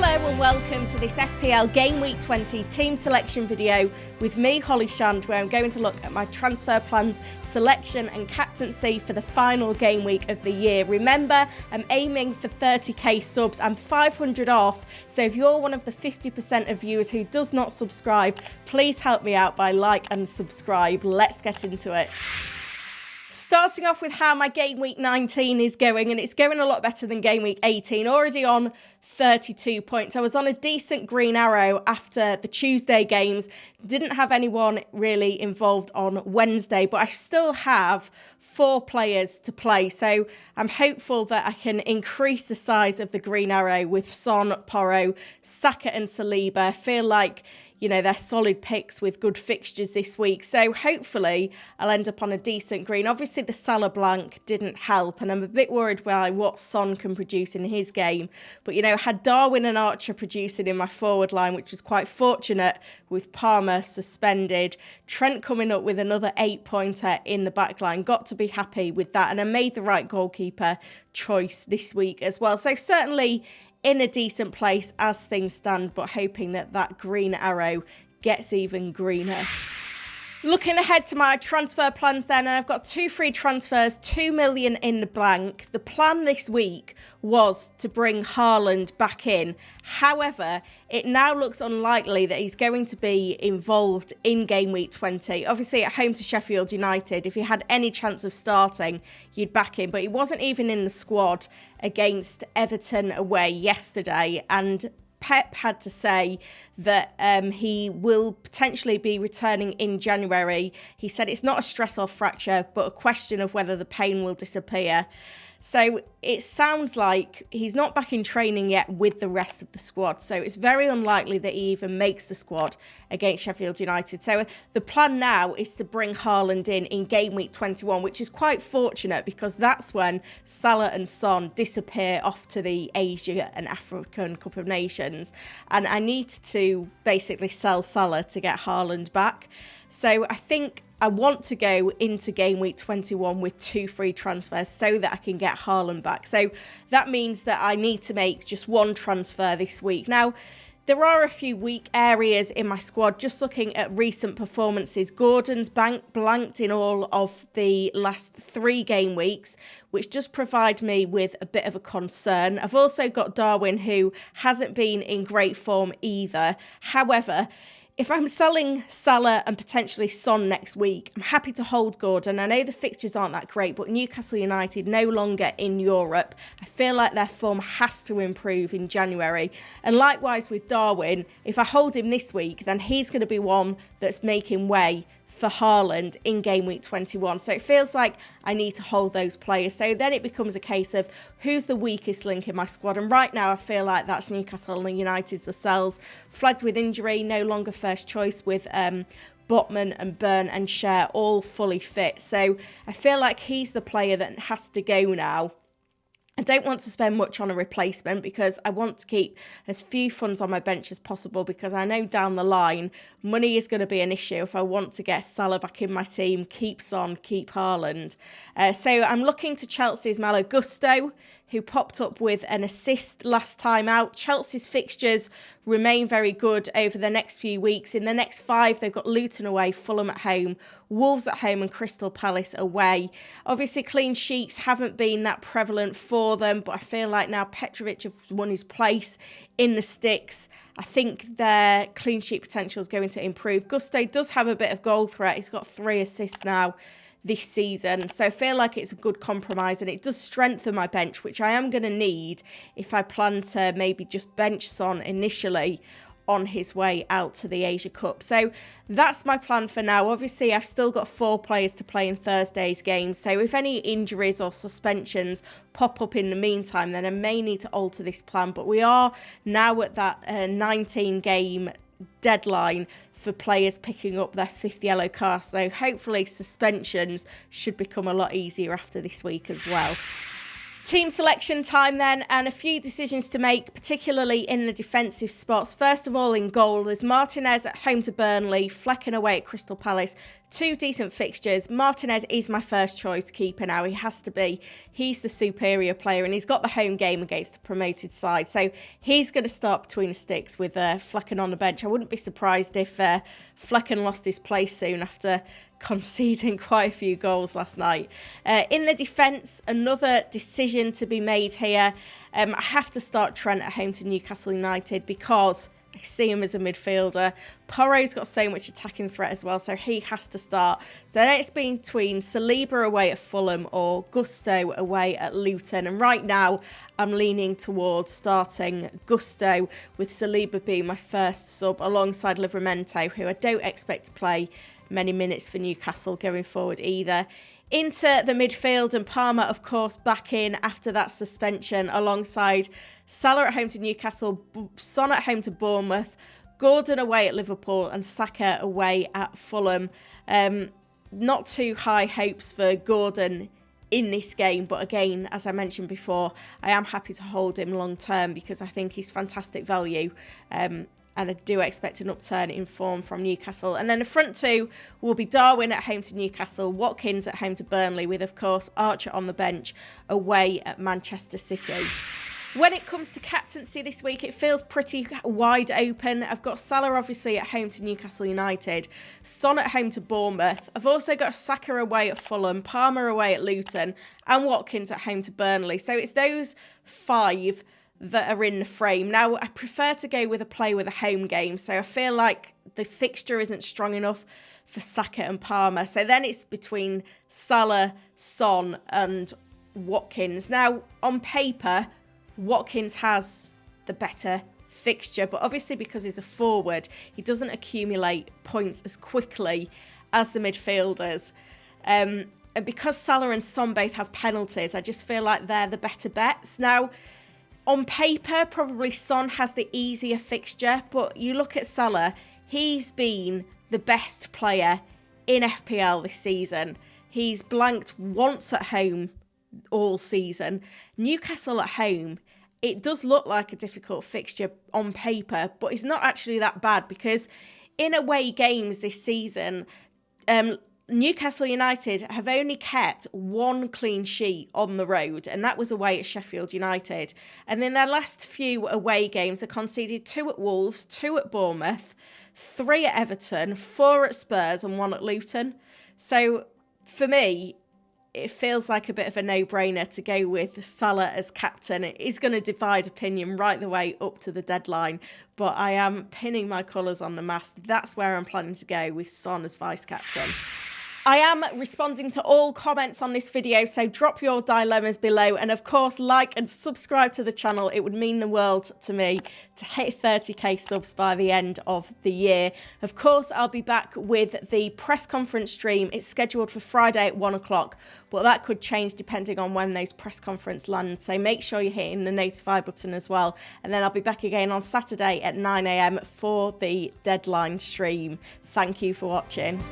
Hello and welcome to this FPL Gameweek 20 team selection video with me, Holly Shand, where I'm going to look at my transfer plans, selection and captaincy for the final game week of the year. Remember, I'm aiming for 30k subs. I'm 500 off, so if you're one of the 50% of viewers who does not subscribe, please help me out by like and subscribe. Let's get into it. Starting off with how my game week 19 is going, and it's going a lot better than game week 18, already on 32 points. I was on a decent green arrow after the Tuesday games, didn't have anyone really involved on Wednesday, but I still have 4 players to play, so I'm hopeful that I can increase the size of the green arrow with Son, Porro, Saka and Saliba. I feel like, you know, they're solid picks with good fixtures this week. So hopefully I'll end up on a decent green. Obviously the Salah blank didn't help, and I'm a bit worried by what Son can produce in his game. But, you know, I had Darwin and Archer producing in my forward line, which was quite fortunate with Palmer suspended. Trent coming up with another 8-pointer in the back line. Got to be happy with that. And I made the right goalkeeper choice this week as well. So certainly in a decent place as things stand, but hoping that that green arrow gets even greener. Looking ahead to my transfer plans then, and I've got 2 free transfers, 2 million in the bank. The plan this week was to bring Haaland back in. However, it now looks unlikely that he's going to be involved in game week 20. Obviously at home to Sheffield United, if he had any chance of starting, you'd back him, but he wasn't even in the squad against Everton away yesterday, and Pep had to say that he will potentially be returning in January. He said it's not a stress or fracture, but a question of whether the pain will disappear. So it sounds like he's not back in training yet with the rest of the squad. So it's very unlikely that he even makes the squad against Sheffield United. So the plan now is to bring Haaland in game week 21, which is quite fortunate because that's when Salah and Son disappear off to the Asia and African Cup of Nations. And I need to basically sell Salah to get Haaland back. So I think I want to go into game week 21 with 2 free transfers so that I can get Haaland back. So that means that I need to make just 1 transfer this week. Now, there are a few weak areas in my squad. Just looking at recent performances, Gordon's blanked in all of the last 3 game weeks, which just provide me with a bit of a concern. I've also got Darwin, who hasn't been in great form either. However, if I'm selling Salah and potentially Son next week, I'm happy to hold Gordon. I know the fixtures aren't that great, but Newcastle United no longer in Europe. I feel like their form has to improve in January. And likewise with Darwin, if I hold him this week, then he's going to be one that's making way for Haaland in game week 21. So it feels like I need to hold those players. So then it becomes a case of who's the weakest link in my squad. And right now I feel like that's Newcastle and United's Lascelles, flagged with injury, no longer first choice with Botman and Burn and Cher all fully fit. So I feel like he's the player that has to go now. I don't want to spend much on a replacement because I want to keep as few funds on my bench as possible, because I know down the line money is going to be an issue if I want to get Salah back in my team, keep Son, keep Haaland. So I'm looking to Chelsea's Malo Gusto, who popped up with an assist last time out. Chelsea's fixtures remain very good over the next few weeks. In the next 5, they've got Luton away, Fulham at home, Wolves at home and Crystal Palace away. Obviously, clean sheets haven't been that prevalent for them, but I feel like now Petrovic has won his place in the sticks. I think their clean sheet potential is going to improve. Gusto does have a bit of goal threat. He's got 3 assists now this season, so I feel like it's a good compromise, and it does strengthen my bench, which I am going to need if I plan to maybe just bench Son initially on his way out to the Asia Cup. So that's my plan for now. Obviously, I've still got 4 players to play in Thursday's game, so if any injuries or suspensions pop up in the meantime, then I may need to alter this plan. But we are now at that 19-game deadline for players picking up their 5th yellow card, so hopefully suspensions should become a lot easier after this week as well. Team selection time then, and a few decisions to make, particularly in the defensive spots. First of all, in goal, there's Martinez at home to Burnley, Flecken away at Crystal Palace, two decent fixtures. Martinez is my first choice keeper now. He has to be. He's the superior player and he's got the home game against the promoted side. So he's going to start between the sticks with Flecken on the bench. I wouldn't be surprised if Flecken lost his place soon after conceding quite a few goals last night. In the defence, another decision to be made here. I have to start Trent at home to Newcastle United because I see him as a midfielder. Porro's got so much attacking threat as well, so he has to start. So then it's been between Saliba away at Fulham or Gusto away at Luton. And right now, I'm leaning towards starting Gusto, with Saliba being my first sub alongside Livramento, who I don't expect to play many minutes for Newcastle going forward either. Into the midfield, and Palmer, of course, back in after that suspension alongside Salah at home to Newcastle, Son at home to Bournemouth, Gordon away at Liverpool and Saka away at Fulham. Not too high hopes for Gordon in this game, but again, as I mentioned before, I am happy to hold him long term because I think he's fantastic value. And I do expect an upturn in form from Newcastle. And then the front two will be Darwin at home to Newcastle, Watkins at home to Burnley, with, of course, Archer on the bench away at Manchester City. When it comes to captaincy this week, it feels pretty wide open. I've got Salah, obviously, at home to Newcastle United, Son at home to Bournemouth. I've also got Saka away at Fulham, Palmer away at Luton, and Watkins at home to Burnley. So it's those five that are in the frame. Now, I prefer to go with a play with a home game, so I feel like the fixture isn't strong enough for Saka and Palmer. So then it's between Salah, Son and Watkins. Now, on paper, Watkins has the better fixture, but obviously because he's a forward, he doesn't accumulate points as quickly as the midfielders. And because Salah and Son both have penalties, I just feel like they're the better bets. Now, on paper, probably Son has the easier fixture, but you look at Salah, he's been the best player in FPL this season. He's blanked once at home all season. Newcastle at home, it does look like a difficult fixture on paper, but it's not actually that bad because in away games this season, Newcastle United have only kept one clean sheet on the road, and that was away at Sheffield United. And in their last few away games, they conceded 2 at Wolves, 2 at Bournemouth, 3 at Everton, 4 at Spurs and 1 at Luton. So for me, it feels like a bit of a no-brainer to go with Salah as captain. It is going to divide opinion right the way up to the deadline, but I am pinning my colours on the mast. That's where I'm planning to go, with Son as vice-captain. I am responding to all comments on this video, so drop your dilemmas below. And of course, like and subscribe to the channel. It would mean the world to me to hit 30k subs by the end of the year. Of course, I'll be back with the press conference stream. It's scheduled for Friday at 1 o'clock, but that could change depending on when those press conference land. So make sure you're hitting the notify button as well. And then I'll be back again on Saturday at 9 AM for the deadline stream. Thank you for watching.